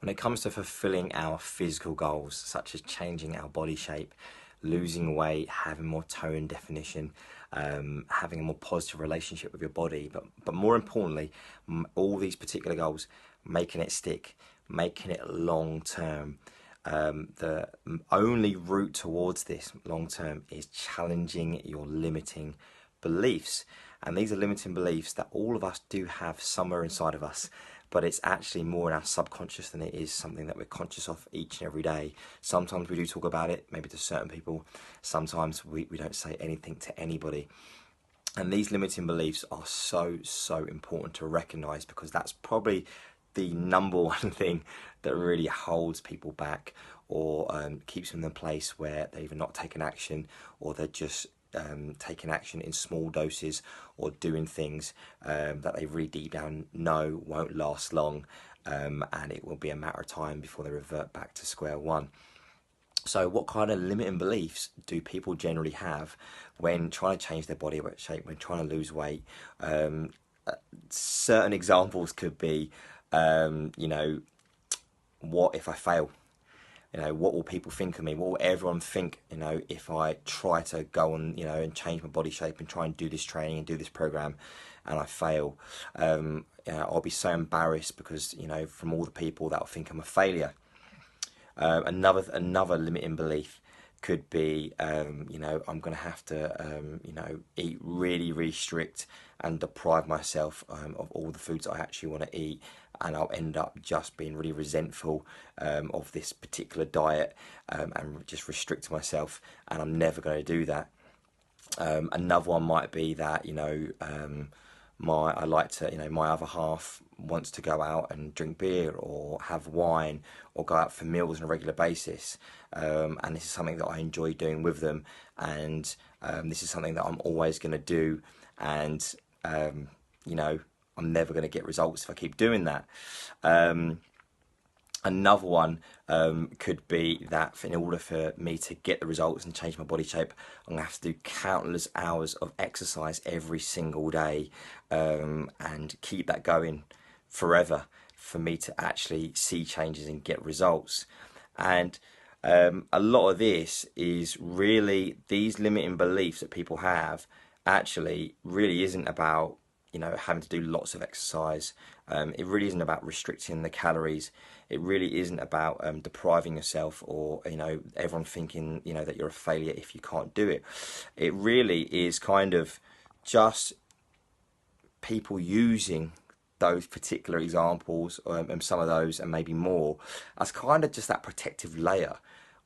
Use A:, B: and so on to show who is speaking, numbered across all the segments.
A: When it comes to fulfilling our physical goals, such as changing our body shape, losing weight, having more tone definition, having a more positive relationship with your body, but more importantly, all these particular goals, making it stick, making it long term. The only route towards this long term is challenging your limiting beliefs. And these are limiting beliefs that all of us do have somewhere inside of us, but it's actually more in our subconscious than it is something that we're conscious of each and every day. Sometimes we do talk about it, maybe to certain people. Sometimes we don't say anything to anybody. And these limiting beliefs are so important to recognize, because that's probably the number one thing that really holds people back, or keeps them in a place where they're either not taking action, or they're just taking action in small doses, or doing things that they really deep down know won't last long, and it will be a matter of time before they revert back to square one. So what kind of limiting beliefs do people generally have when trying to change their body shape, when trying to lose weight? Certain examples could be, what if I fail? What will people think of me? What will everyone think, if I try to go on, and change my body shape and try and do this training and do this program and I fail? I'll be so embarrassed because, from all the people that will think I'm a failure. Another limiting belief could be, I'm going to have to, eat really strict and deprive myself of all the foods I actually want to eat, and I'll end up just being really resentful of this particular diet, and just restrict myself, and I'm never going to do that. Another one might be that, my other half wants to go out and drink beer or have wine or go out for meals on a regular basis, and this is something that I enjoy doing with them, and this is something that I'm always going to do, and I'm never going to get results if I keep doing that. Another one could be that in order for me to get the results and change my body shape, I'm going to have to do countless hours of exercise every single day, and keep that going forever for me to actually see changes and get results. And a lot of this is really, these limiting beliefs that people have actually really isn't about, having to do lots of exercise. It really isn't about restricting the calories. It really isn't about depriving yourself, or everyone thinking that you're a failure if you can't do it. It really is kind of just people using those particular examples, and some of those and maybe more, as kind of just that protective layer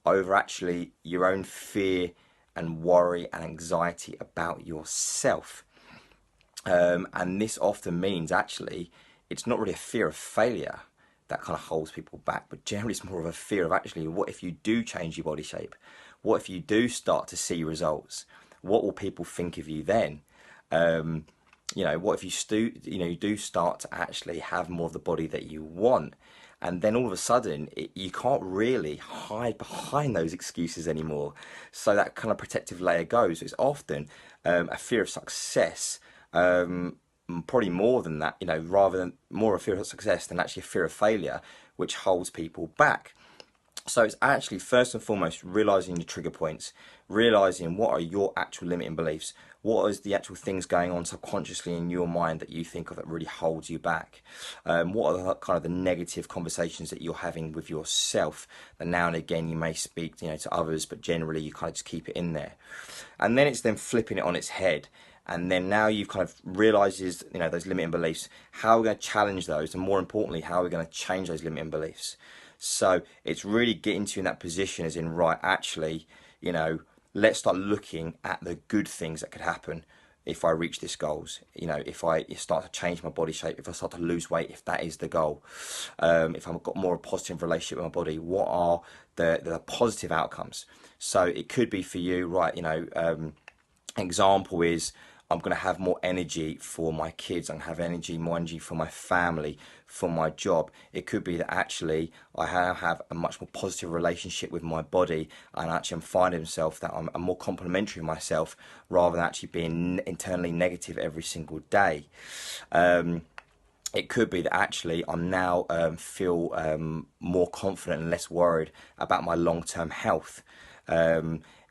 A: over actually your own fear and worry and anxiety about yourself. And this often means actually it's not really a fear of failure that kind of holds people back, but generally it's more of a fear of actually, what if you do change your body shape? What if you do start to see results? What will people think of you then? What if you do start to actually have more of the body that you want? And then all of a sudden, you can't really hide behind those excuses anymore. So that kind of protective layer goes. It's often a fear of success, probably more than that, rather than more a fear of success than actually a fear of failure, which holds people back. So it's actually first and foremost realizing your trigger points, realizing what are your actual limiting beliefs, what is the actual things going on subconsciously in your mind that you think of that really holds you back, what are the kind of the negative conversations that you're having with yourself that now and again you may speak to others, but generally you kind of just keep it in there. And then it's then flipping it on its head. And then now you've kind of realizes, those limiting beliefs, how we're going to challenge those, and more importantly, how we're going to change those limiting beliefs. So it's really getting to you in that position as in, right, actually, let's start looking at the good things that could happen if I reach this goals. If I start to change my body shape, if I start to lose weight, if that is the goal, if I've got more of a positive relationship with my body, what are the positive outcomes? So it could be for you, right, example is, I'm going to have more energy for my kids. I'm going to have more energy for my family, for my job. It could be that actually I have a much more positive relationship with my body, and actually I'm finding myself that I'm more complimentary of myself rather than actually being internally negative every single day. it could be that actually I'm now feel more confident and less worried about my long-term health.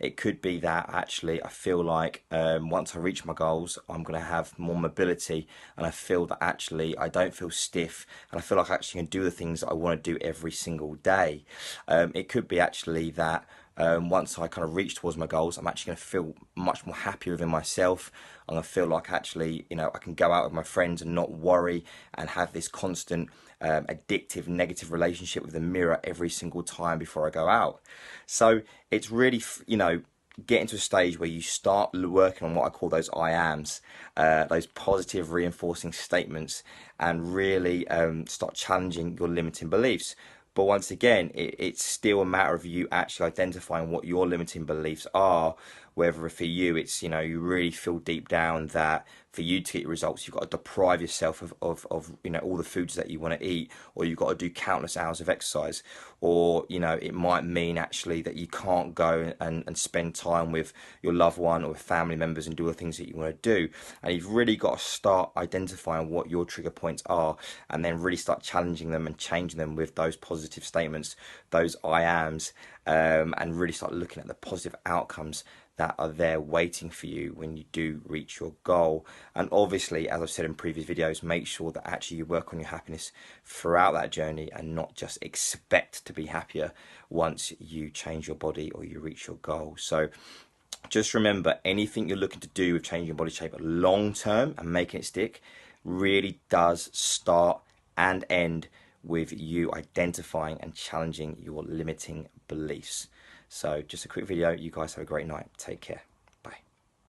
A: It could be that actually I feel like once I reach my goals, I'm going to have more mobility, and I feel that actually I don't feel stiff, and I feel like I actually can do the things that I want to do every single day. It could be actually that once I kind of reach towards my goals, I'm actually going to feel much more happy within myself. I'm going to feel like actually, you know, I can go out with my friends and not worry and have this constant addictive negative relationship with the mirror every single time before I go out. So it's really, you know, getting to a stage where you start working on what I call those I ams, those positive reinforcing statements, and really start challenging your limiting beliefs. But once again, it's still a matter of you actually identifying what your limiting beliefs are. Whether for you, it's, you know, you really feel deep down that for you to get your results, you've got to deprive yourself of you know, all the foods that you want to eat, or you've got to do countless hours of exercise, or, you know, it might mean actually that you can't go and spend time with your loved one or family members and do the things that you want to do. And you've really got to start identifying what your trigger points are, and then really start challenging them and changing them with those positive statements, those I ams, and really start looking at the positive outcomes that are there waiting for you when you do reach your goal. And obviously, as I've said in previous videos, make sure that actually you work on your happiness throughout that journey, and not just expect to be happier once you change your body or you reach your goal. So just remember, anything you're looking to do with changing your body shape long term and making it stick really does start and end with you identifying and challenging your limiting beliefs. So just a quick video. You guys have a great night. Take care.